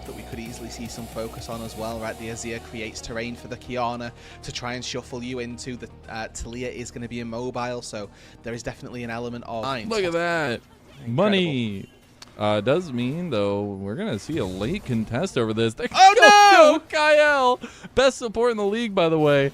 that we could easily see some focus on as well, right? The Azir creates terrain for the Kiana to try and shuffle you into. The Talia is going to be immobile, so there is definitely an element of... Look at that. Incredible. Money. Does mean, though, we're going to see a late contest over this. Oh, no! Kyle! Best support in the league, by the way.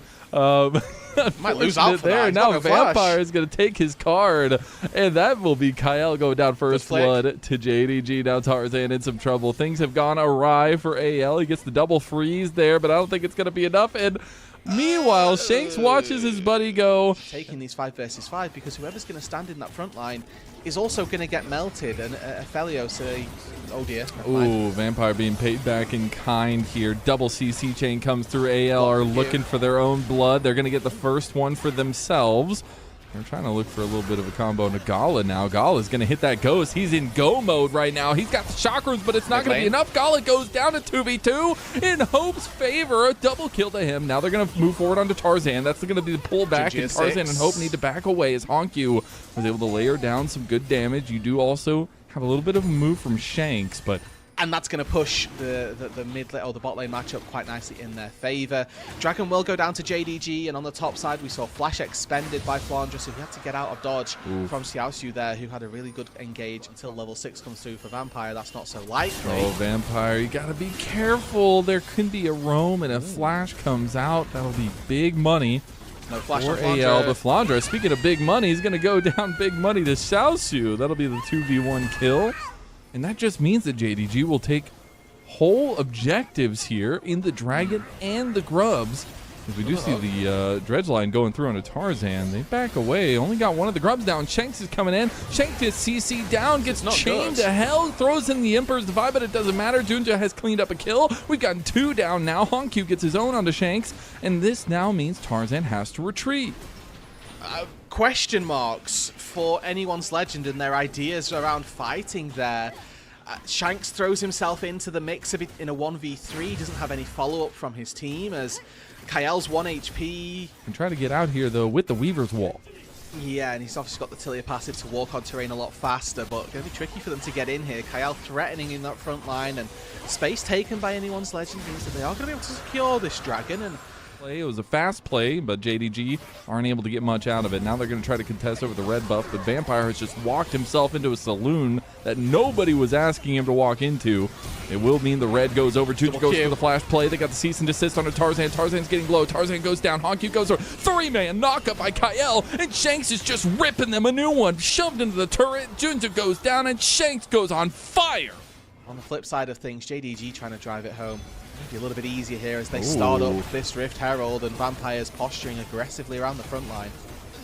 Might lose out for there. that. Now Vampire is going to take his card, and that will be Kyle going down first blood to JDG. Now Tarzan in some trouble. Things have gone awry for AL. He gets the double freeze there, but I don't think it's going to be enough. And meanwhile, Shanks watches his buddy go. Taking these 5 versus 5 because whoever's going to stand in that front line is also going to get melted. And Ophelio say, oh dear. Ooh, Vampire being paid back in kind here. Double CC chain comes through. AL are looking for their own blood. They're going to get the first one for themselves. They're trying to look for a little bit of a combo into Gala now. Gala's going to hit that ghost. He's in go mode right now. He's got the chakrams, but it's not going to be enough. Gala goes down to 2v2 in Hope's favor. A double kill to him. Now they're going to move forward onto Tarzan. That's going to be the pullback, and Tarzan and Hope need to back away as Honkyu was able to layer down some good damage. You do also have a little bit of a move from Shanks, but... And that's going to push the mid or the bot lane matchup quite nicely in their favor. Dragon will go down to JDG, and on the top side we saw Flash expended by Flandra, so he had to get out of dodge from Xiaoxiu there, who had a really good engage until level 6 comes through for Vampire. That's not so likely. Oh, Vampire, you got to be careful. There could be a roam, and a Flash comes out. That'll be big money. No Flash for on AL, but Flandra, speaking of big money, he's going to go down big money to Xiaoxiu. That'll be the 2v1 kill. And that just means that JDG will take whole objectives here in the Dragon and the Grubs. As we do see the Dredge line going through onto Tarzan. They back away. Only got one of the Grubs down. Shanks is coming in. Shanks gets CC down, gets chained to hell, throws in the Emperor's Divide, but it doesn't matter. Junja has cleaned up a kill. We've gotten 2 down now. Honkyu gets his own onto Shanks, and this now means Tarzan has to retreat. Question marks for anyone's legend and their ideas around fighting there. Shanks throws himself into the mix a bit in a 1v3. He doesn't have any follow-up from his team as Kael's 1 HP. And try to get out here, though, with the Weaver's Wall. Yeah, and he's obviously got the Tilia passive to walk on terrain a lot faster, but going to be tricky for them to get in here. Kael threatening in that front line, and space taken by anyone's legend means that they are going to be able to secure this dragon. And it was a fast play, but JDG aren't able to get much out of it. Now they're going to try to contest over the red buff, but Vampire has just walked himself into a saloon that nobody was asking him to walk into. It will mean the red goes over. Juju goes for the flash play. They got the cease and desist on Tarzan. Tarzan's getting low. Tarzan goes down. Honkyu goes over. 3-man knockup by Kael, and Shanks is just ripping them a new one. Shoved into the turret. Junja goes down, and Shanks goes on fire. On the flip side of things, JDG trying to drive it home. Be a little bit easier here as they start up this Rift Herald, and Vampire's posturing aggressively around the front line.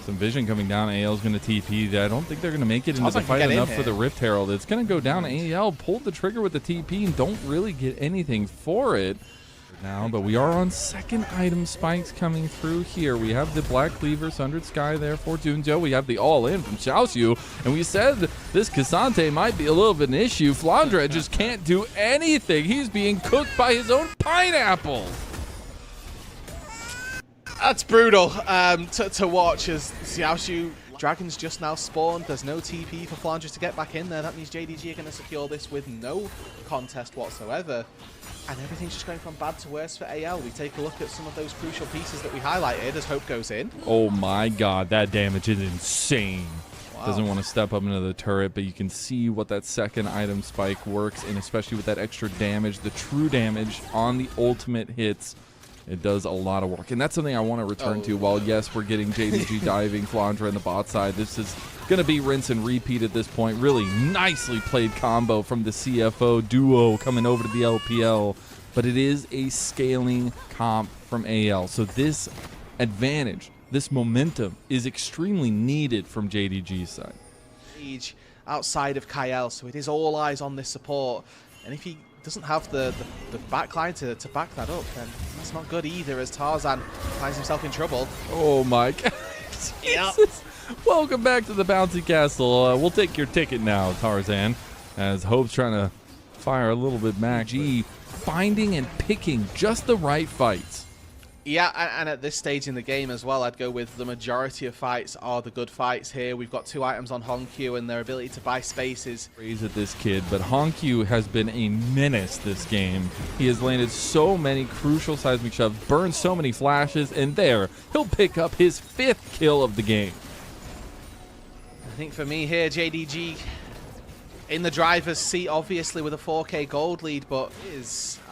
Some vision coming down. AL's going to TP. I don't think they're going to make it into the fight enough for the Rift Herald. It's going to go down. AL pulled the trigger with the TP and don't really get anything for it now, but we are on second item spikes coming through here. We have the Black Cleaver, Sundered Sky there for Junjo. We have the all-in from Xiaoxiu, and we said this Cassante might be a little bit an issue. Flandra just can't do anything. He's being cooked by his own pineapple. That's brutal to watch as Xiaoxiu Dragon's just now spawned. There's no TP for Flandra to get back in there. That means JDG are going to secure this with no contest whatsoever. And everything's just going from bad to worse for AL. We take a look at some of those crucial pieces that we highlighted as Hope goes in. Oh my god, that damage is insane. Wow. Doesn't want to step up into the turret, but you can see what that second item spike works, and especially with that extra damage, the true damage on the ultimate hits. It does a lot of work, and that's something I want to return to. While, yes, we're getting JDG diving, Flandra in the bot side, this is going to be rinse and repeat at this point. Really nicely played combo from the CFO duo coming over to the LPL, but it is a scaling comp from AL. So this advantage, this momentum is extremely needed from JDG's side. Outside of Kael, so it is all eyes on this support, and if he doesn't have the backline to back that up, then that's not good either as Tarzan finds himself in trouble. Oh my god. Yep. Welcome back to the bouncy castle. We'll take your ticket now, Tarzan, as Hope's trying to fire a little bit back. Finding and picking just the right fights Yeah, and at this stage in the game as well, I'd go with the majority of fights are the good fights here. We've got 2 items on Honkyu and their ability to buy spaces. Praise at this kid, but Honkyu has been a menace this game. He has landed so many crucial seismic shoves, burned so many flashes, and there, he'll pick up his 5th kill of the game. I think for me here, JDG in the driver's seat, obviously with a 4K gold lead, but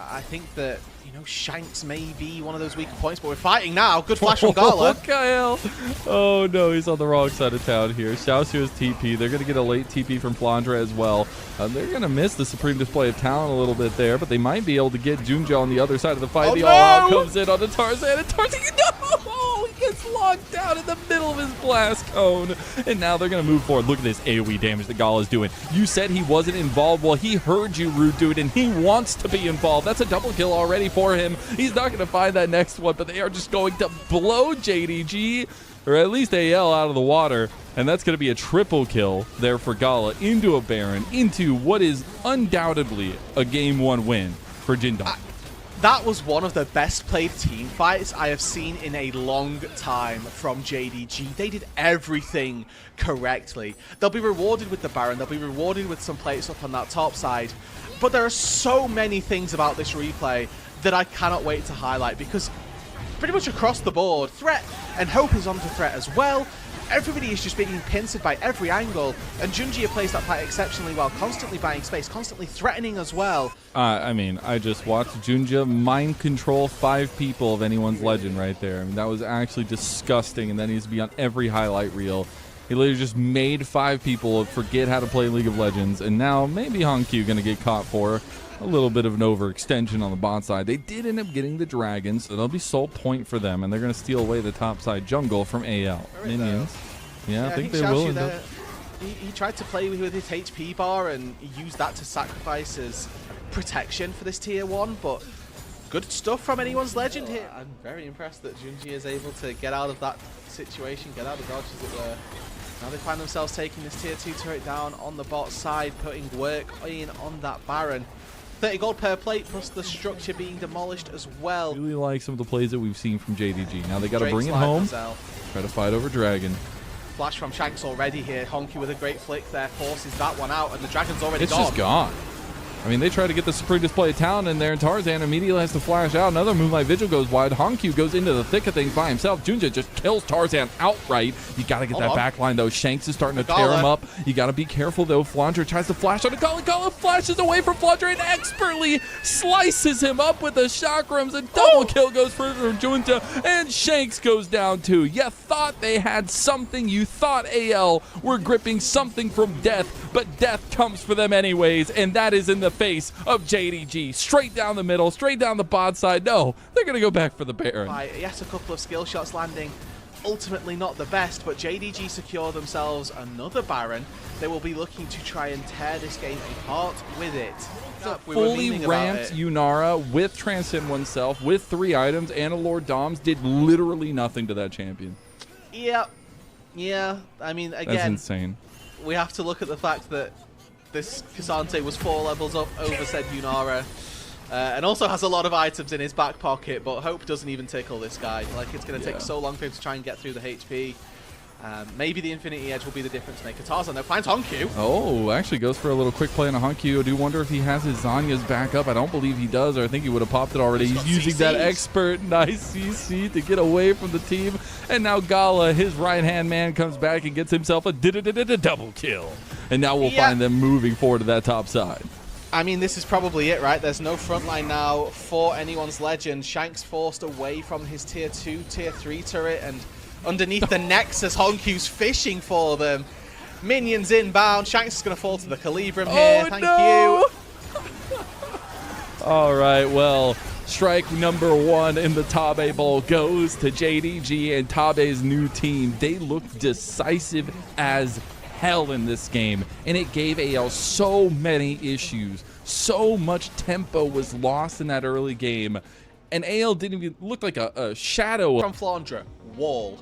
I think that, you know, Shanks may be one of those weaker points, but we're fighting now. Good flash from Gala. Kyle. Oh no, he's on the wrong side of town here. Xiaoxiu is TP. They're going to get a late TP from Flandra as well. They're going to miss the supreme display of talent a little bit there, but they might be able to get Junja on the other side of the fight. Oh, the no! all-out comes in on the Tarzan, and Tarzan, no! He gets locked down in the middle of his blast cone, and now they're going to move forward. Look at this AoE damage that Gala's doing. You said he wasn't involved. Well, he heard you, rude dude, and he wants to be involved. That's a double kill already for him. He's not going to find that next one, but they are just going to blow JDG, or at least AL, out of the water. And that's going to be a triple kill there for Gala into a Baron, into what is undoubtedly a Game 1 win for Jindal. That was one of the best played team fights I have seen in a long time from JDG. They did everything correctly. They'll be rewarded with the Baron, they'll be rewarded with some plates up on that top side. But there are so many things about this replay that I cannot wait to highlight, because pretty much across the board, Threat and Hope is onto Threat as well. Everybody is just being pincered by every angle, and Junjia plays that fight exceptionally well, constantly buying space, constantly threatening as well. I mean, I just watched Junjia mind control 5 people of anyone's legend right there. I mean, that was actually disgusting, and that needs to be on every highlight reel. He literally just made 5 people forget how to play League of Legends, and now maybe Honkyu gonna get caught for a little bit of an overextension on the bot side. They did end up getting the Dragons, so they'll be sole point for them, and they're going to steal away the top side jungle from AL. Minions. Yeah, I think they will. He tried to play with his HP bar and used that to sacrifice his protection for this tier 1, but good stuff from anyone's legend here. I'm very impressed that Junji is able to get out of that situation, get out of dodge, as it were. Now they find themselves taking this tier 2 turret down on the bot side, putting work in on that Baron. 30 gold per plate, plus the structure being demolished as well. Really like some of the plays that we've seen from JDG. Now they got to bring it home, try to fight over Dragon. Flash from Shanks already here. Honkyu with a great flick there, forces that one out, and the Dragon's already gone. It's just gone. I mean, they try to get the supreme display of talent in there, and Tarzan immediately has to flash out. Another Moonlight Vigil goes wide. Honkyu goes into the thick of things by himself. Junja just kills Tarzan outright. You got to get that back line, though. Shanks is starting to tear him up. You got to be careful, though. Flandra tries to flash on a Gala. Gala flashes away from Flandra and expertly slices him up with the chakrams. A double kill goes for Junja, and Shanks goes down, too. You thought they had something. You thought AL were gripping something from death, but death comes for them anyways, and that is in the face of JDG. Straight down the middle, straight down the bot side. No, they're going to go back for the Baron. Yes, a couple of skill shots landing. Ultimately not the best, but JDG secure themselves another Baron. They will be looking to try and tear this game apart with it. Fully ramped Yunara with Transcend oneself, with 3 items and a Lord Doms, did literally nothing to that champion. Yeah. I mean, again, that's insane. We have to look at the fact that this Cassante was 4 levels up over said Yunara, and also has a lot of items in his back pocket, but Hope doesn't even tickle this guy. Like, it's going to take so long for him to try and get through the HP. Maybe the Infinity Edge will be the difference maker. Tarzan, though, finds Honkyu. Oh, actually goes for a little quick play on a Honkyu. I do wonder if he has his Zanya's back up. I don't believe he does, or I think he would have popped it already. He's using that expert nice CC to get away from the team. And now Gala, his right-hand man, comes back and gets himself a double kill. And now we'll find them moving forward to that top side. I mean, this is probably it, right? There's no front line now for anyone's legend. Shanks forced away from his tier 2, tier 3 turret, and underneath the Nexus, Honkyu's fishing for them. Minions inbound. Shanks is going to fall to the Calibrum here. Thank you. All right, well, strike number 1 in the Tabe Bowl goes to JDG and Tabe's new team. They looked decisive as hell in this game, and it gave AL so many issues. So much tempo was lost in that early game, and AL didn't even look like a shadow. From Flandra, wall.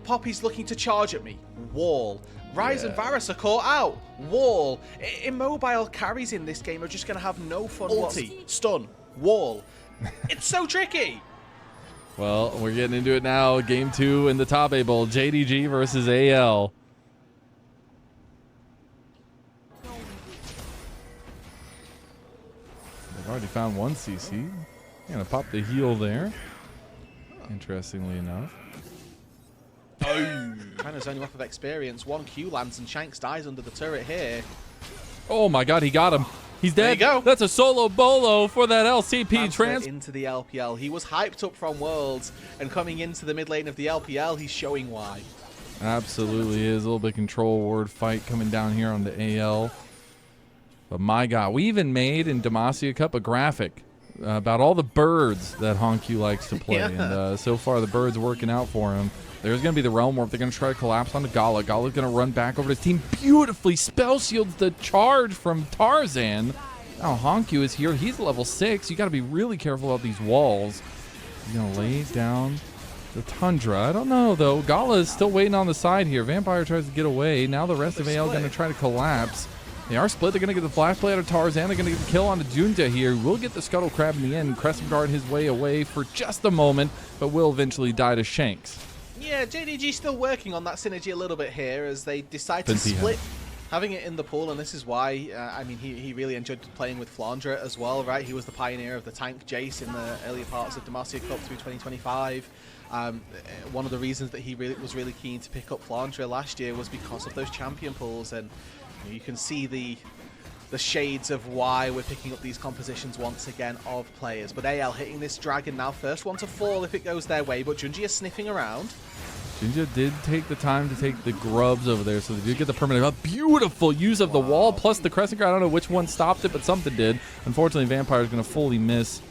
Poppy's looking to charge at me, wall. Ryze and Varus are caught out, wall. Immobile carries in this game are just going to have no fun. Ulti, stun, wall. It's so tricky. Well, we're getting into it now. Game 2 in the top A Bowl. JDG versus AL. They've already found one CC. Gonna pop the heal there. Interestingly enough. Trying to zone you off of experience. One Q lands and Shanks dies under the turret here. Oh my god, he got him. He's dead. There you go. That's a solo bolo for that LCP transfer into the LPL. He was hyped up from Worlds, and coming into the mid lane of the LPL, he's showing why. Absolutely is. A little bit control ward fight coming down here on the AL. But my god, we even made in Demacia Cup a graphic about all the birds that Honku likes to play. Yeah. And so far the birds working out for him. There's going to be the Realm Warp. They're going to try to collapse onto Gala. Gala's going to run back over to his team. Beautifully spell shields the charge from Tarzan. Now Honku is here. He's level 6. You got to be really careful about these walls. He's going to lay down the Tundra. I don't know, though. Gala is still waiting on the side here. Vampire tries to get away. Now the rest of AL going to try to collapse. They are split. They're going to get the flash play out of Tarzan. They're going to get the kill onto Junta here. Will get the Scuttle Crab in the end. Crescent Guard his way away for just a moment, but will eventually die to Shanks. Yeah, JDG still working on that synergy a little bit here as they decide to split having it in the pool, and this is why, I mean, he really enjoyed playing with Flandre as well, right? He was the pioneer of the tank Jace in the earlier parts of Demacia Cup through 2025. One of the reasons that he was really keen to pick up Flandre last year was because of those champion pools, and you can see the shades of why we're picking up these compositions once again of players. But AL hitting this dragon now, first one to fall if it goes their way, but Junji is sniffing around. Junja did take the time to take the grubs over there, so they did get the permanent. A beautiful use of the wall plus the Crescent Guard. I don't know which one stopped it, but something did. Unfortunately, Vampire is going to fully miss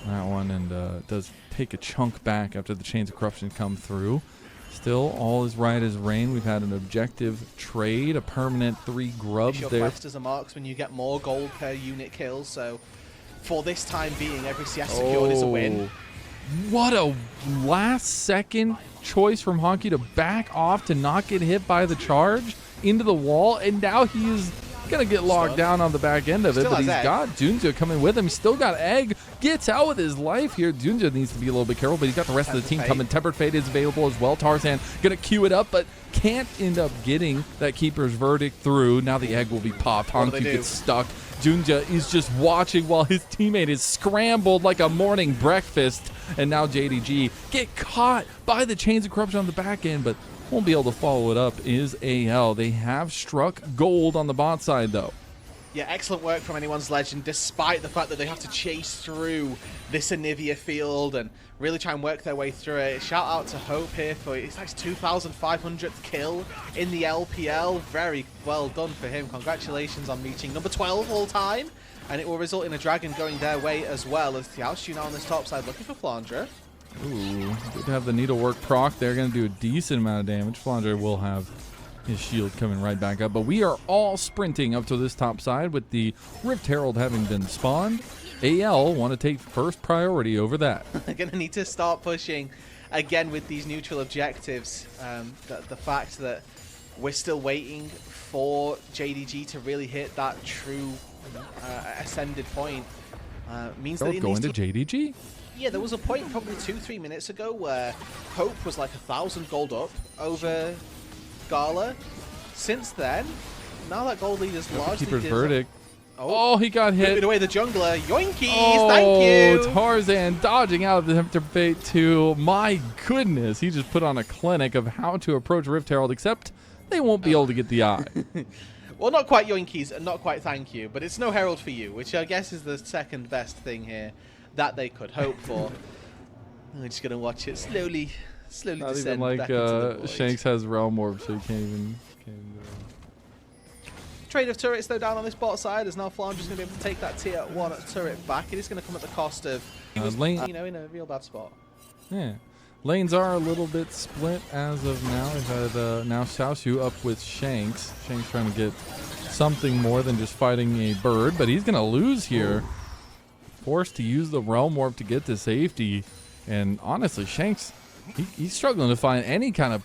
that one, and does take a chunk back after the Chains of Corruption come through. Still, all is right as rain. We've had an objective trade, a permanent 3 grubs your there. quest as a marksman, you get more gold per unit kill, so for this time being, every CS secured is a win. What a last-second choice from Honky to back off to not get hit by the charge into the wall, and now he's going to get locked down on the back end of it, but he's got Junja coming with him. He's still got Egg. Gets out with his life here. Junja needs to be a little bit careful, but he's got the rest of the team coming. Tempered Fate is available as well. Tarzan going to queue it up, but can't end up getting that Keeper's Verdict through. Now the Egg will be popped. Honky gets stuck. Junja is just watching while his teammate is scrambled like a morning breakfast, and now JDG get caught by the Chains of Corruption on the back end, but won't be able to follow it up is AL. They have struck gold on the bot side, though. Yeah, excellent work from Anyone's Legend, despite the fact that they have to chase through this Onivia field and really try and work their way through it. Shout out to Hope here for his 2,500th kill in the LPL. Very well done for him. Congratulations on reaching number 12 all time. And it will result in a dragon going their way as well, as Xiaoxu now on this top side looking for Flandre. Ooh, good to have the needlework proc. They're going to do a decent amount of damage. Flandre will have his shield coming right back up, but we are all sprinting up to this top side with the Rift Herald having been spawned. AL want to take first priority over that. They're going to need to start pushing again with these neutral objectives. The fact that we're still waiting for JDG to really hit that true ascended point means that it going needs to JDG? Yeah, there was a point probably 2-3 minutes ago where Hope was like 1,000 gold up over Gala. Since then, now that gold lead is largely Keeper's Verdict. Oh, he got hit. Moving away the jungler. Yoinkies, thank you. Tarzan dodging out of the Tempter Fate 2. My goodness, he just put on a clinic of how to approach Rift Herald, except they won't be able to get the eye. Well, not quite Yoinkies and not quite thank you, but it's no Herald for you, which I guess is the second best thing here that they could hope for. We're just going to watch it slowly Not descend even like back into the void. Shanks has Realm Orb, so he can't even do it. Trade of turrets though down on this bot side, as now Flandre's going to be able to take that tier 1 turret back. It is going to come at the cost of lane, in a real bad spot. Yeah, lanes are a little bit split as of now. We've had now Xiaoxu up with Shanks. Shanks trying to get something more than just fighting a bird, but he's going to lose here. Forced to use the Realm Warp to get to safety, and honestly, Shanks he's struggling to find any kind of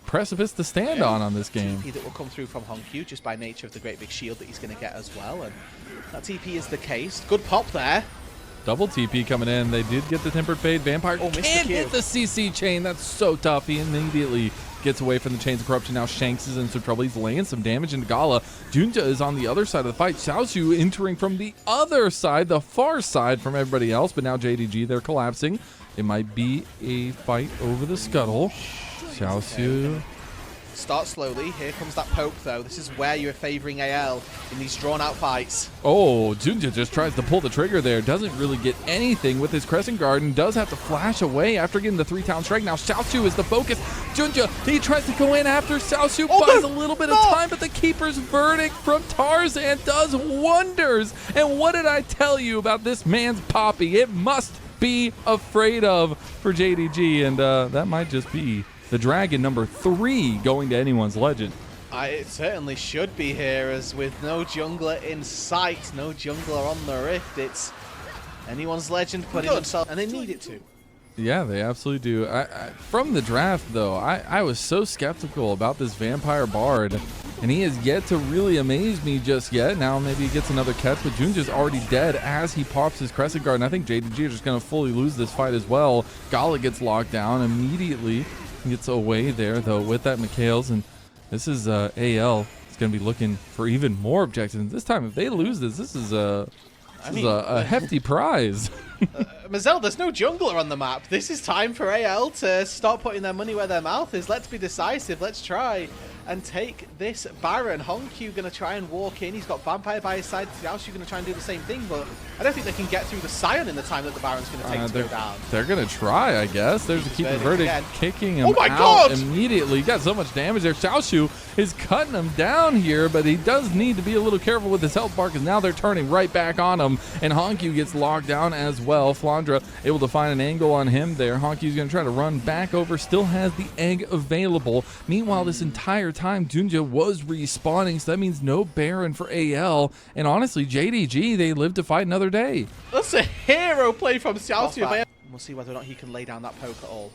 precipice to stand on this game. TP that will come through from Honku just by nature of the great big shield that he's going to get as well, and that TP is the case. Good pop there. Double TP coming in. They did get the Tempered Fade. Vampire can't hit the CC chain. That's so tough. He immediately gets away from the Chains of Corruption. Now Shanks is in some trouble. He's laying some damage into Gala. Junja is on the other side of the fight. Xiaoxiu entering from the other side, the far side from everybody else. But now JDG, they're collapsing. It might be a fight over the scuttle. Xiaoxiu. Start slowly. Here comes that poke, though. This is where you're favoring AL in these drawn-out fights. Oh, Junja just tries to pull the trigger there. Doesn't really get anything with his Crescent Garden. Does have to flash away after getting the 3-town strike. Now Xiaoxiu is the focus. Junja, he tries to go in after Xiaoxiu. Buys a little bit of time, but the Keeper's Verdict from Tarzan does wonders. And what did I tell you about this man's Poppy? It must be afraid of for JDG, and that might just be the Dragon number 3 going to anyone's legend. It certainly should be here, as with no jungler in sight, no jungler on the rift, it's anyone's legend putting themselves, and they need it to. Yeah, they absolutely do. From the draft, though, I was so skeptical about this Vampire Bard, and he has yet to really amaze me just yet. Now maybe he gets another catch, but Junja's already dead as he pops his Crescent Guard, and I think JDG is just going to fully lose this fight as well. Gala gets locked down immediately. Gets away there, though, with that Mikhails, and this is AL. It's going to be looking for even more objectives. This time, if they lose this is a hefty prize. Mazel, there's no jungler on the map. This is time for AL to start putting their money where their mouth is. Let's be decisive. Let's try and take this Baron. Hongqiu going to try and walk in. He's got Vampire by his side. Xiaoxiu going to try and do the same thing, but I don't think they can get through the Scion in the time that the Baron's going to take to go down. They're going to try, I guess. There's a Keeper Verdict kicking him out immediately. He got so much damage there. Xiaoxiu is cutting him down here, but he does need to be a little careful with his health bar, because now they're turning right back on him, and Hongqiu gets locked down as well. Flandra able to find an angle on him there. Hongqiu's going to try to run back over, still has the egg available. Meanwhile, this entire time, Junja was respawning, so that means no Baron for AL. And honestly, JDG, they live to fight another day. That's a hero play from Xiaoxiu. We'll see whether or not he can lay down that poke at all.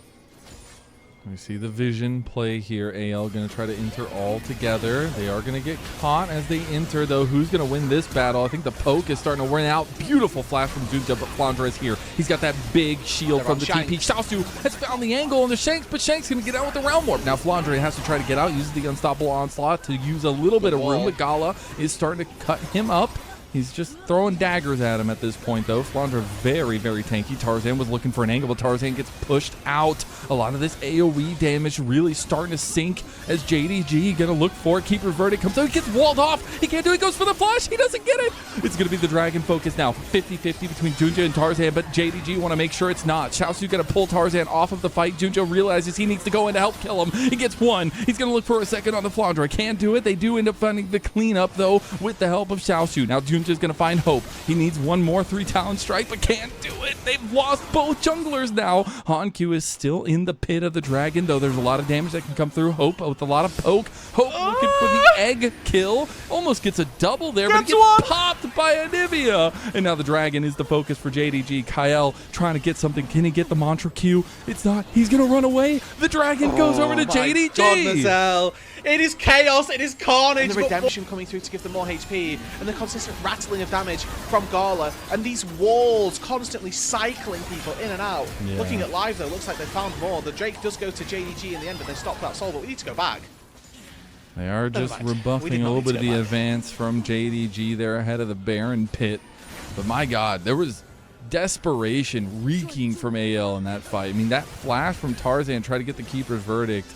We see the vision play here. AL going to try to enter all together. They are going to get caught as they enter, though. Who's going to win this battle? I think the poke is starting to win out. Beautiful flash from Junja, but Flandra is here. He's got that big shield from the TP. Xiaoxiu has found the angle on the Shanks, but Shanks going to get out with the Realm Warp. Now Flandra has to try to get out, uses the Unstoppable Onslaught to use a little bit of room, but Gala is starting to cut him up. He's just throwing daggers at him at this point, though. Flandra very, very tanky. Tarzan was looking for an angle, but Tarzan gets pushed out. A lot of this AoE damage really starting to sink as JDG going to look for it. Keeper Verdict comes out. He gets walled off. He can't do it. He goes for the flash. He doesn't get it. It's going to be the Dragon focus now. 50-50 between Junja and Tarzan, but JDG want to make sure it's not. Xiaoxiu going to pull Tarzan off of the fight. Junja realizes he needs to go in to help kill him. He gets one. He's going to look for a second on the Flandra. Can't do it. They do end up finding the cleanup, though, with the help of Xiaoxiu. Now Junja's going to find hope. He needs one more 3-talent strike, but can't do it. They've lost both junglers now. Hongqiu is still in the pit of the Dragon, though there's a lot of damage that can come through. Hope with a lot of poke. Hope looking for the egg kill. Almost gets a double there, but he gets popped by Onivia. And now the Dragon is the focus for JDG. Kyle trying to get something. Can he get the mantra Q? It's not. He's going to run away. The Dragon goes over to JDG. God, Mazel. It is chaos. It is carnage. And the redemption coming through to give them more HP, and the consistent rattling of damage from Gala, and these walls constantly cycling people in and out. Yeah. Looking at live, though, looks like they found more. The Drake does go to JDG in the end, and they stop that soul, but we need to go back. They are just rebuffing a little bit of the advance from JDG. They're ahead of the Baron pit. But my God, there was desperation reeking from AL in that fight. I mean, that flash from Tarzan tried to get the Keeper's Verdict.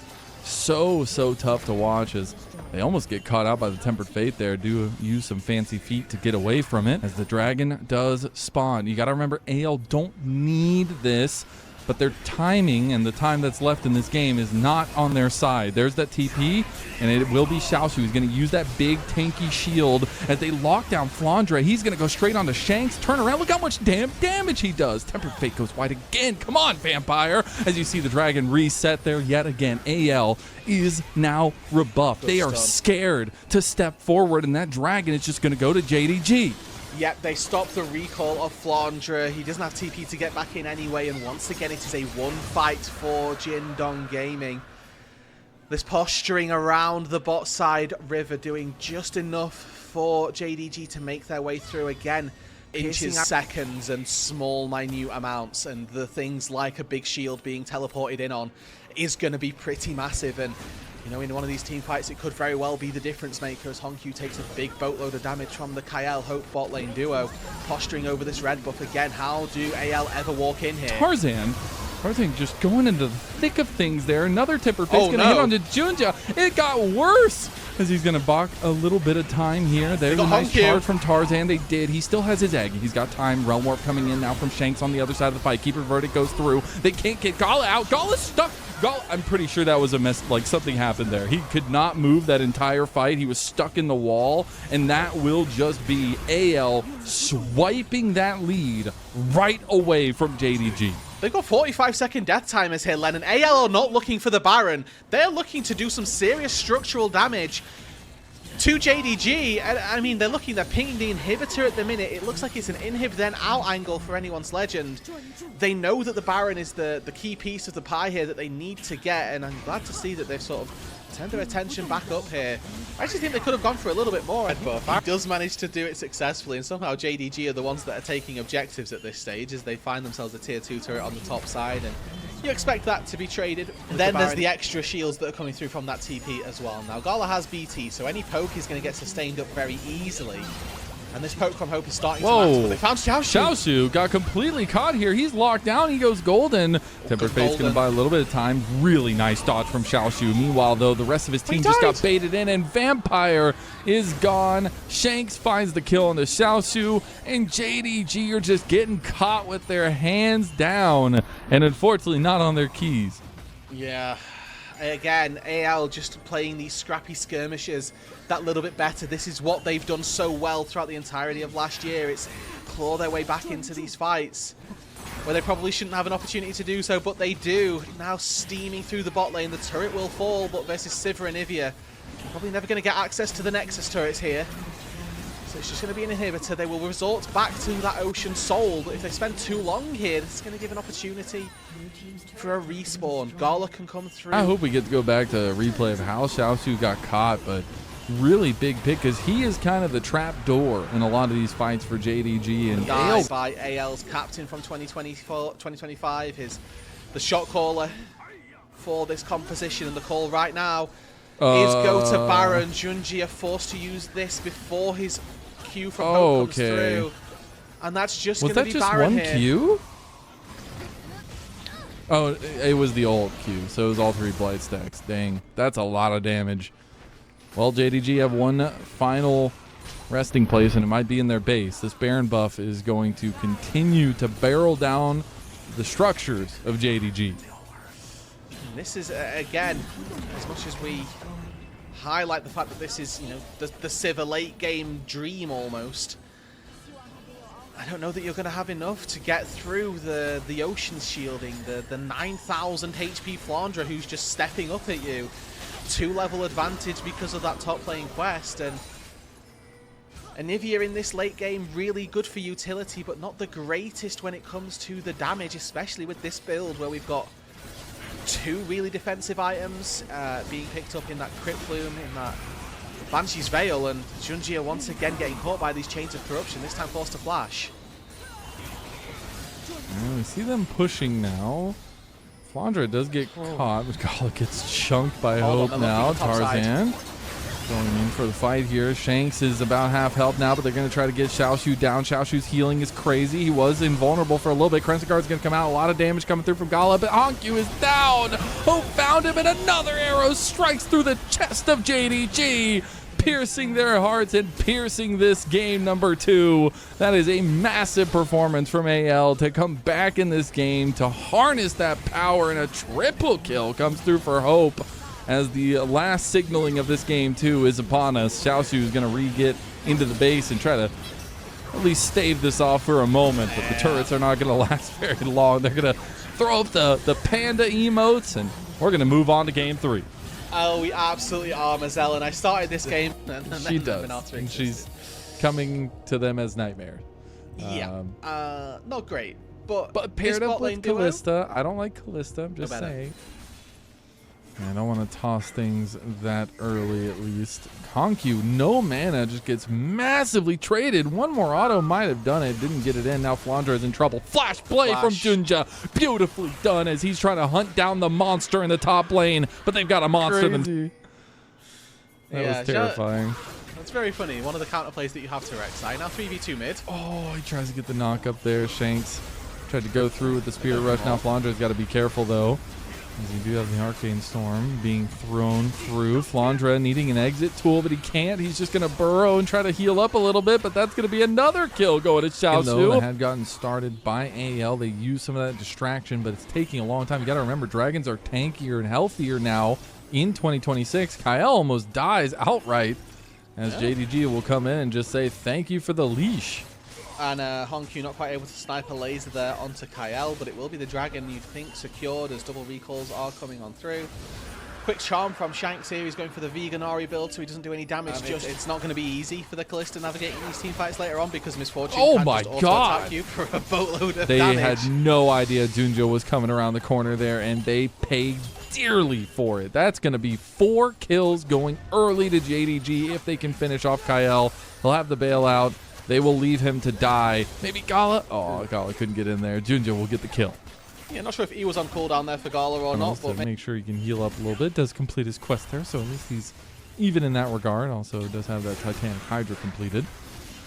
So tough to watch as they almost get caught out by the Tempered Fate there. Do use some fancy feet to get away from it as the Dragon does spawn. You got to remember, AL don't need this, but their timing and the time that's left in this game is not on their side. There's that TP, and it will be Xiaoxiu who's going to use that big tanky shield as they lock down Flandra. He's going to go straight onto Shanks. Turn around. Look how much damage he does. Tempered Fate goes wide again. Come on, Vampire. As you see the Dragon reset there yet again. AL is now rebuffed. They are scared to step forward, and that Dragon is just going to go to JDG. Yep, they stop the recall of Flandra. He doesn't have TP to get back in anyway, and once again it is a one fight for Jindong Gaming. This posturing around the bot side river doing just enough for JDG to make their way through again. inches, seconds, and small, minute amounts, and the things like a big shield being teleported in on is going to be pretty massive. And you know, in one of these team fights, it could very well be the difference maker as Honkyu takes a big boatload of damage from the Kael Hope bot lane duo. Posturing over this red buff again. How do AL ever walk in here? Tarzan just going into the thick of things there. Another Tipper Fist going to hit onto Junja. It got worse as he's going to balk a little bit of time here. There's a nice charge from Tarzan. They did. He still has his egg. He's got time. Realm Warp coming in now from Shanks on the other side of the fight. Keeper Verdict goes through. They can't get Gala out. Gala's stuck. I'm pretty sure that was a mess. Like, something happened there. He could not move that entire fight. He was stuck in the wall, and that will just be AL swiping that lead right away from JDG. They've got 45-second death timers here, Len, and AL are not looking for the Baron. They're looking to do some serious structural damage to JDG. And I mean, they're pinging the inhibitor at the minute. It looks like it's an inhib then out angle for anyone's legend. They know that the Baron is the key piece of the pie here that they need to get, and I'm glad to see that they've sort of turned their attention back up here. I actually think they could have gone for a little bit more, but Baron does manage to do it successfully, and somehow JDG are the ones that are taking objectives at this stage as they find themselves a tier 2 turret on the top side, and you expect that to be traded. Then there's the extra shields that are coming through from that TP as well. Now Gala has BT, so any poke is going to get sustained up very easily. And this poke from Hope is starting to matter, but they found Xiaoshu. Xiaoshu got completely caught here. He's locked down. He goes golden. Temper Fate's going to buy a little bit of time. Really nice dodge from Xiaoshu. Meanwhile, though, the rest of his team just got baited in, and Vampire is gone. Shanks finds the kill on the Xiaoshu, and JDG are just getting caught with their hands down, and unfortunately not on their keys. Yeah. Again, AL just playing these scrappy skirmishes that little bit better. This is what they've done so well throughout the entirety of last year. It's claw their way back into these fights where they probably shouldn't have an opportunity to do so, but they do. Now steaming through the bot lane. The turret will fall, but versus Sivir and Onivia, probably never going to get access to the Nexus turrets here. So it's just going to be an inhibitor. They will resort back to that Ocean Soul, but if they spend too long here, this is going to give an opportunity for a respawn. Gala can come through. I hope we get to go back to a replay of how Xiaoshu got caught, but really big pick because he is kind of the trap door in a lot of these fights for JDG. And AL by AL's captain from 2025 is the shot caller for this composition, and the call right now is go to Baron. Junji are forced to use this before his Q from Hope comes through, and that's just going to be Baron here. Was that just one Q? Oh, it was the ult Q, so it was all 3 blight stacks. Dang, that's a lot of damage. Well, JDG have one final resting place, and it might be in their base. This Baron buff is going to continue to barrel down the structures of JDG. And this is, again, as much as we highlight the fact that this is, you know, the Sivir late game dream almost, I don't know that you're going to have enough to get through the Ocean shielding, the 9,000 HP Flandra who's just stepping up at you. 2-level advantage because of that top lane quest, and Onivia in this late game really good for utility, but not the greatest when it comes to the damage, especially with this build where we've got 2 really defensive items being picked up in that Crypt Plume, in that Banshee's Veil, and Junji are once again getting caught by these chains of corruption, this time forced to flash. We see them pushing now. Flandra does get caught, but Gala gets chunked by Hope now. Tarzan going in for the fight here. Shanks is about half health now, but they're going to try to get Xiaoshu down. Xiaoshu's healing is crazy. He was invulnerable for a little bit. Crimson Guard's going to come out. A lot of damage coming through from Gala, but Honkyu is down. Hope found him, and another arrow strikes through the chest of JDG, piercing their hearts and piercing this game number 2. That is a massive performance from AL to come back in this game, to harness that power, and a triple kill comes through for Hope as the last signaling of this game too is upon us. Xiaoshu is going to re-get into the base and try to at least stave this off for a moment, but the turrets are not going to last very long. They're going to throw up the panda emotes, and we're going to move on to game 3. Oh, we absolutely are, Mazel, and I started this game and she does. And she's coming to them as nightmare. Yeah, not great, but paired up with Callista. I don't like Callista, I'm just saying. I don't want to toss things that early, at least. Honkyu, no mana, just gets massively traded. One more auto might have done it. Didn't get it in. Now Flandra is in trouble. Flash play from Junja. Beautifully done as he's trying to hunt down the monster in the top lane. But they've got a monster. That was terrifying. That's very funny. One of the counterplays that you have to Rek'Sai. Now 3v2 mid. Oh, he tries to get the knock up there. Shanks tried to go through with the Spirit Rush. Now Flandra's got to be careful, though. As you do have the Arcane Storm being thrown through. Flandra needing an exit tool, but he can't. He's just going to burrow and try to heal up a little bit, but that's going to be another kill going to Xiaosu. It had gotten started by AL. They used some of that distraction, but it's taking a long time. You got to remember, Dragons are tankier and healthier now in 2026. Kyle almost dies outright as JDG will come in and just say, thank you for the leash. And Honkyu not quite able to snipe a laser there onto Kyle, but it will be the Dragon you'd think secured as double recalls are coming on through. Quick charm from Shanks here. He's going for the Veganari build so he doesn't do any damage. It's not going to be easy for the Kalista navigating these team fights later on because Misfortune can just auto-attack you for a boatload of damage. They had no idea Junjo was coming around the corner there, and they paid dearly for it. That's going to be 4 kills going early to JDG if they can finish off Kyle. He'll have the bailout. They will leave him to die. Maybe Gala. Oh, Gala couldn't get in there. Junjo will get the kill. Yeah, not sure if he was on cooldown there for Gala or not. But make sure he can heal up a little bit. Does complete his quest there, so at least he's even in that regard. Also does have that Titanic Hydra completed.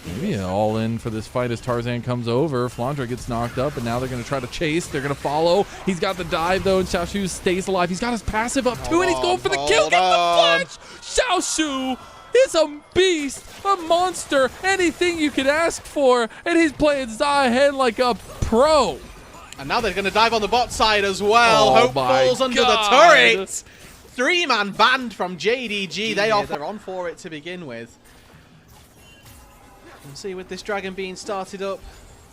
Maybe all in for this fight as Tarzan comes over. Flandra gets knocked up, and now they're going to try to chase. They're going to follow. He's got the dive, though, and Xiaoshu stays alive. He's got his passive up, too, and he's going for the kill. Get the flash! Xiaoshu is a beast, a monster, anything you could ask for, and he's playing Zai ahead like a pro. And now they're going to dive on the bot side as well. Hope falls under the turret. 3-man banned from JDG. They're on for it to begin with. And see, with this Dragon being started up,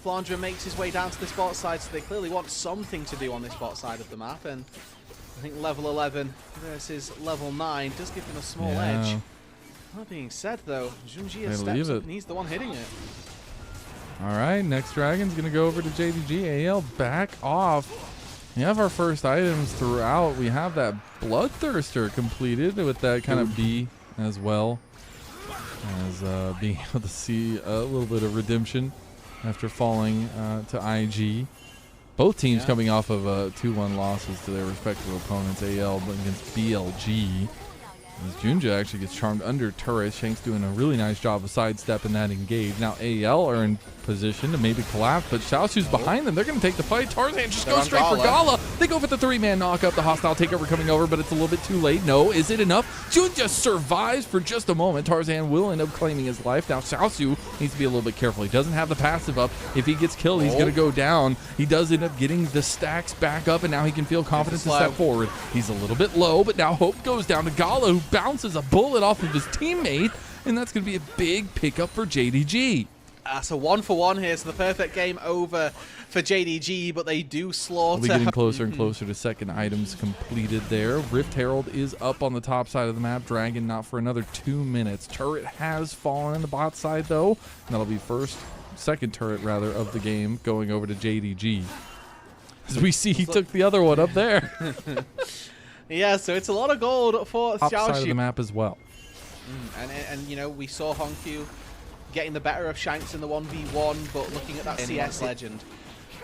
Flandra makes his way down to this bot side, so they clearly want something to do on this bot side of the map. And I think level 11 versus level 9 does give them a small edge. That being said, though, Junji has stepped up and he's the one hitting it. All right, next Dragon's going to go over to JDG. AL back off. We have our first items throughout. We have that Bloodthirster completed with that kind of B as well as being able to see a little bit of redemption after falling to IG. Both teams coming off of 2-1 losses to their respective opponents. AL against BLG. As Junja actually gets charmed under turret. Shank's doing a really nice job of sidestepping that engage. Now AL are in position to maybe collapse, but Xiaosu's behind them. They're going to take the fight. Tarzan just goes straight for Gala. They go for the 3-man knockup. The hostile takeover coming over, but it's a little bit too late. No, is it enough? Junja survives for just a moment. Tarzan will end up claiming his life. Now Xiaosu needs to be a little bit careful. He doesn't have the passive up. If he gets killed, he's going to go down. He does end up getting the stacks back up, and now he can feel confident to step forward. He's a little bit low, but now hope goes down to Gala, who bounces a bullet off of his teammate, and that's going to be a big pickup for JDG. So 1-for-1 here, so the perfect game over for JDG, but they do slaughter. We're getting closer and closer to second items completed there. Rift Herald is up on the top side of the map. Dragon not for another 2 minutes. Turret has fallen on the bot side, though. And that'll be second turret, rather, of the game going over to JDG. As we see, he took the other one up there. Yeah, so it's a lot of gold for top Xiaosu. Side of the map as well. And you know, we saw Honkyu getting the better of Shanks in the 1v1, but looking at that CS legend.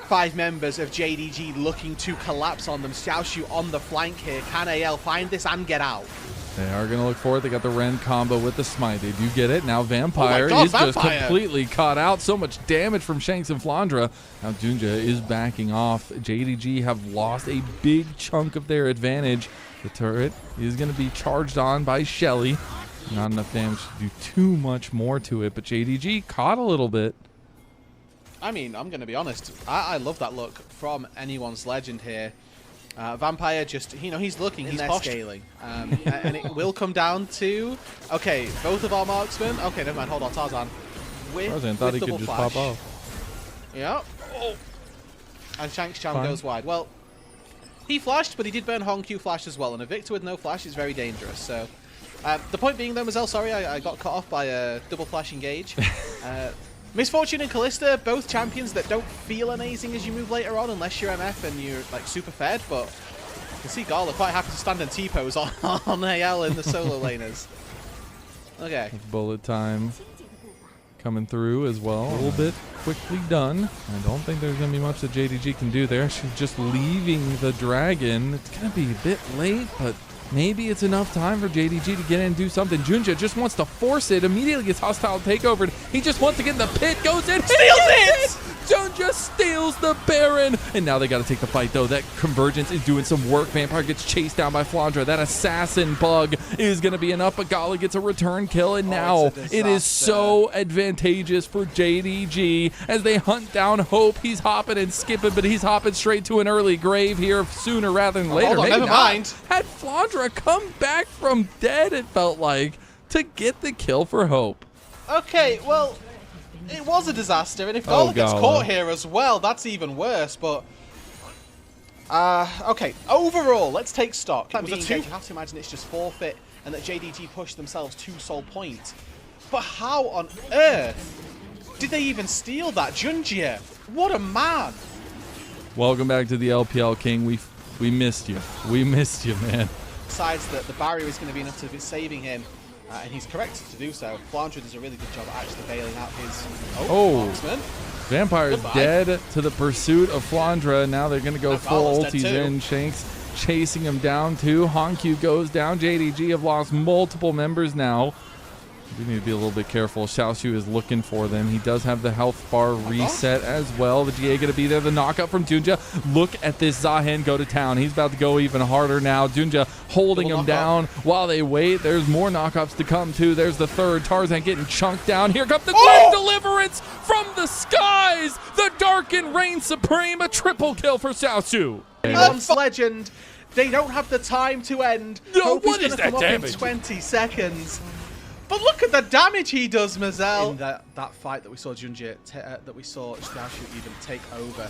5 members of JDG looking to collapse on them. Xiaosu on the flank here. Can AL find this and get out? They are going to look for it. They got the Ren combo with the smite. They do get it. Now Vampire is just completely caught out. So much damage from Shanks and Flandra. Now Junja is backing off. JDG have lost a big chunk of their advantage. The turret is going to be charged on by Shelly. Not enough damage to do too much more to it, but JDG caught a little bit. I mean, I'm going to be honest. I love that look from anyone's legend here. Vampire just, you know, he's looking, he's scaling. And it will come down to, okay, both of our marksmen. Okay, never mind, hold on, Tarzan. Tarzan thought he could just pop off. Yeah. Oh. And Shanks Chan goes wide. Well, he flashed, but he did burn Honkyu flash as well. And a Victor with no flash is very dangerous, so... the point being, though, Mazel, sorry, I got cut off by a double flash engage. Misfortune and Kalista, both champions that don't feel amazing as you move later on, unless you're MF and you're like super fed. But can see Gala quite happy to stand and T-pose on AL in the solo laners. Okay. Bullet time coming through as well. A little bit quickly done. I don't think there's going to be much that JDG can do there. She's just leaving the dragon. It's going to be a bit late, but maybe it's enough time for JDG to get in and do something. Junja just wants to force it. Immediately gets hostile takeover. He just wants to get in the pit. Goes in. Steals it! Junja steals the Baron. And now they got to take the fight, though. That convergence is doing some work. Vampire gets chased down by Flandra. That assassin bug is going to be enough, but Gala gets a return kill. And now it is so advantageous for JDG as they hunt down Hope. He's hopping and skipping, but he's hopping straight to an early grave here sooner rather than later. Hold on, never mind. Had Flandra come back from dead, it felt like, to get the kill for Hope. Okay, well, it was a disaster, and if Gala gets caught here as well, that's even worse, but... okay, overall, let's take stock. It was a 2. You have to imagine it's just forfeit, and that JDG pushed themselves to Soul Point. But how on earth did they even steal that? Junjie, what a man! Welcome back to the LPL, King. We missed you. We missed you, man. Decides that the barrier is going to be enough to be saving him, and he's correct to do so. Flandra does a really good job at actually bailing out his marksman. Vampire's dead to the pursuit of Flandra. Now they're going to go full ulties in. Shanks chasing him down too. Honkyu goes down. JDG have lost multiple members now. We need to be a little bit careful. Xiaoxiu is looking for them. He does have the health bar reset as well. The GA going to be there. The knockup from Junja. Look at this Zahen go to town. He's about to go even harder now. Junja holding him down while they wait. There's more knockups to come too. There's the third. Tarzan getting chunked down. Here comes the Grim Deliverance from the skies. The Darken reigns supreme. A triple kill for Xiaoxiu. Once legend. They don't have the time to end. No, what is that damage? In 20 seconds. But look at the damage he does, Mazel. In that fight that we saw Junjie, that we saw Xiaoxiu even take over.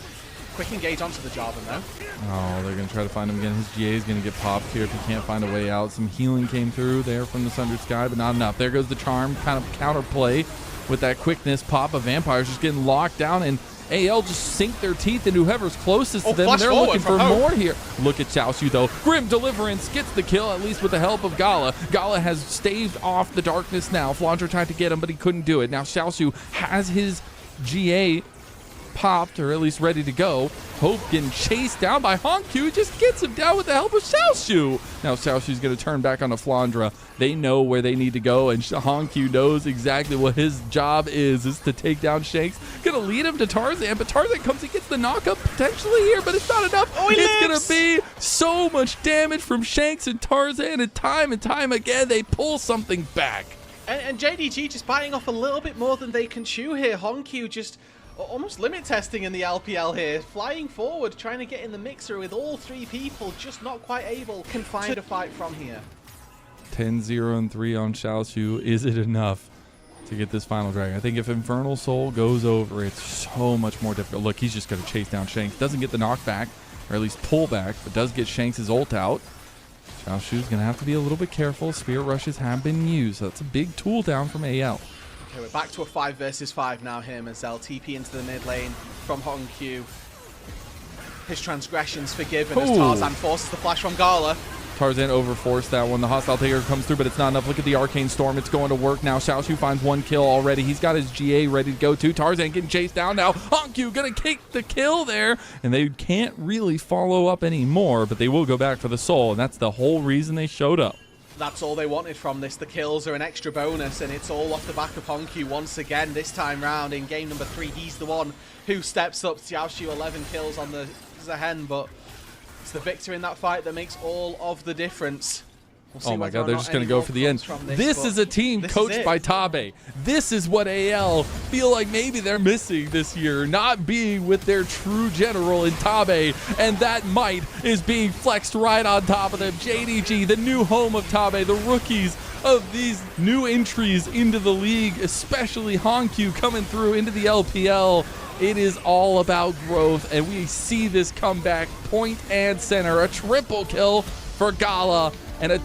Quick engage onto the Jarvan, though. Oh, they're going to try to find him again. His GA is going to get popped here if he can't find a way out. Some healing came through there from the Sundered Sky, but not enough. There goes the charm, kind of counterplay with that quickness pop of Vampires just getting locked down, and AL just sink their teeth into whoever's closest to them, and they're looking for more here. Look at Xiaoxiu, though. Grim Deliverance gets the kill, at least with the help of Gala. Gala has staved off the darkness now. Flandra tried to get him, but he couldn't do it. Now Xiaoxiu has his GA popped, or at least ready to go. Hope getting chased down by Honkyu, just gets him down with the help of Xiaoxiu. Now Xiaoxiu's going to turn back onto Flandra. They know where they need to go, and Honkyu knows exactly what his job is to take down Shanks. Going to lead him to Tarzan, but Tarzan comes and gets the knockup potentially here, but it's not enough. It's going to be so much damage from Shanks and Tarzan, and time again, they pull something back. And JDG just biting off a little bit more than they can chew here. Honkyu just almost limit testing in the LPL here, flying forward, trying to get in the mixer with all 3 people, just not quite able to find a fight from here. 10-0 and 3 on Xiaoxiu. Is it enough to get this final dragon? I think if Infernal Soul goes over, it's so much more difficult. Look, he's just going to chase down Shanks. Doesn't get the knockback, or at least pull back, but does get Shanks' ult out. Xiaoxiu's going to have to be a little bit careful. Spirit Rushes have been used, so that's a big tool down from AL. Okay, we're back to a 5 versus 5 now here. Mazel TP into the mid lane from Honkyu. His transgressions forgiven as Tarzan forces the flash from Gala. Tarzan overforced that one. The hostile taker comes through, but it's not enough. Look at the Arcane Storm. It's going to work now. Xiaoxiu finds 1 kill already. He's got his GA ready to go too. Tarzan getting chased down now. Honkyu gonna kick the kill there, and they can't really follow up anymore, but they will go back for the soul, and that's the whole reason they showed up. That's all they wanted from this. The kills are an extra bonus, and it's all off the back of Honkyu once again. This time round in game number 3, he's the one who steps up. Xiaoxiu 11 kills on the Zahen, but it's the victor in that fight that makes all of the difference. Oh my god, they're just going to go for the end. This is a team coached by Tabe. This is what AL feel like maybe they're missing this year, not being with their true general in Tabe, and that might is being flexed right on top of them. JDG, the new home of Tabe, the rookies of these new entries into the league, especially Honkyu coming through into the LPL. It is all about growth, and we see this comeback point and center. A triple kill for Gala and a